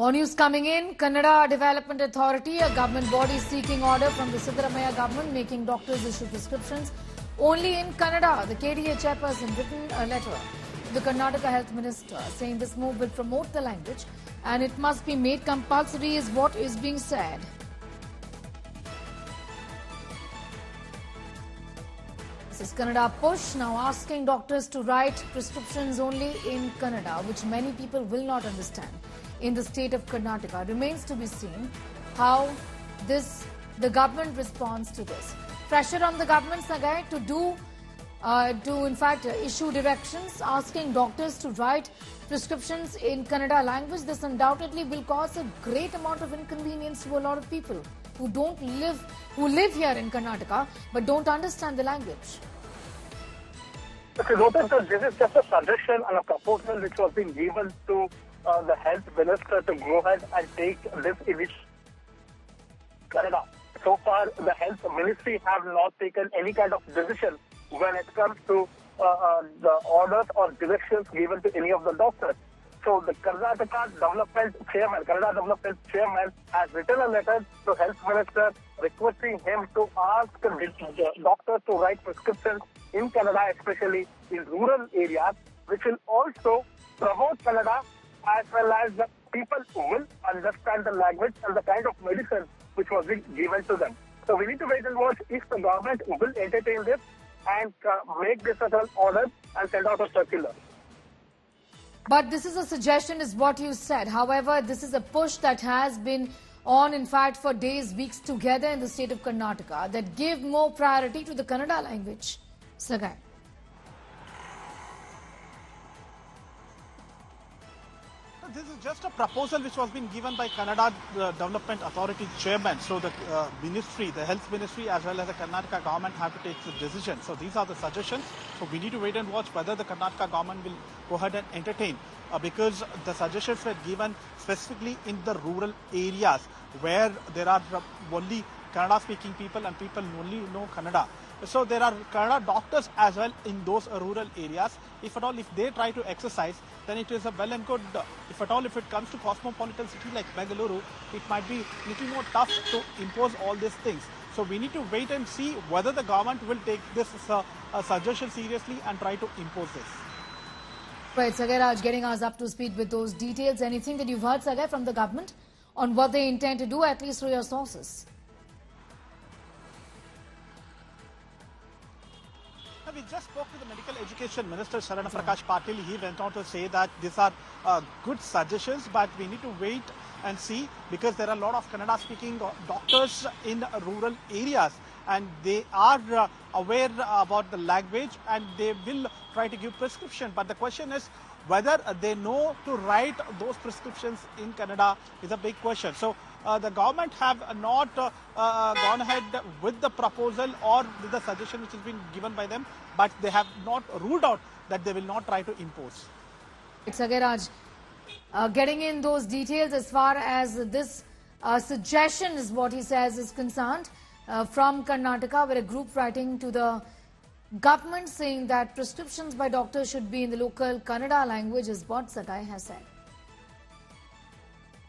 More news coming in. Kannada Development Authority, a government body seeking order from the Siddaramaiah government, making doctors issue prescriptions only in Kannada. The KDA chairperson written a letter to the Karnataka Health Minister saying this move will promote the language and it must be made compulsory is what is being said. This is Kannada push now asking doctors to write prescriptions only in Kannada, which many people will not understand. In the state of Karnataka, remains to be seen how the government responds to this. Pressure on the government, Sagai, to in fact issue directions asking doctors to write prescriptions in Kannada language. This undoubtedly will cause a great amount of inconvenience to a lot of people who live here in Karnataka but don't understand the language. If you notice that this is just a suggestion and a proposal which was being given to the health minister to go ahead and take this initiative. Kannada. So far, the health ministry have not taken any kind of decision when it comes to the orders or directions given to any of the doctors. So the Kannada Development Chairman has written a letter to health minister requesting him to ask the doctors to write prescriptions in Kannada, especially in rural areas, which will also promote Kannada as well as the people who will understand the language and the kind of medicine which was being given to them. So we need to wait and watch if the government will entertain this and make this as an order and send out a circular. But this is a suggestion, is what you said. However, this is a push that has been on, in fact, for days, weeks together in the state of Karnataka that give more priority to the Kannada language. Sagai. This is just a proposal which was being given by Kannada Development Authority chairman. So the ministry, the health ministry as well as the Karnataka government have to take the decision. So these are the suggestions. So we need to wait and watch whether the Karnataka government will go ahead and entertain because the suggestions were given specifically in the rural areas where there are only Kannada speaking people and people only know Kannada. So there are Kannada doctors as well in those rural areas. If at all, if they try to exercise, then it is a well and good. If at all, if it comes to cosmopolitan city like Bengaluru, it might be a little more tough to impose all these things. So we need to wait and see whether the government will take this suggestion seriously and try to impose this. Right, Sagai Raj getting us up to speed with those details. Anything that you've heard, Sagai, from the government on what they intend to do, at least through your sources? We just spoke to the Medical Education Minister, Sharana Prakash Patil. He went on to say that these are good suggestions, but we need to wait and see because there are a lot of Kannada-speaking doctors in rural areas and they are aware about the language and they will try to give prescription. But the question is whether they know to write those prescriptions in Kannada is a big question. So the government have not gone ahead with the proposal or with the suggestion which has been given by them, but they have not ruled out that they will not try to impose. It's Sagai Raj getting in those details as far as this suggestion is what he says is concerned from Karnataka, where a group writing to the government saying that prescriptions by doctors should be in the local Kannada language is what Sagai has said.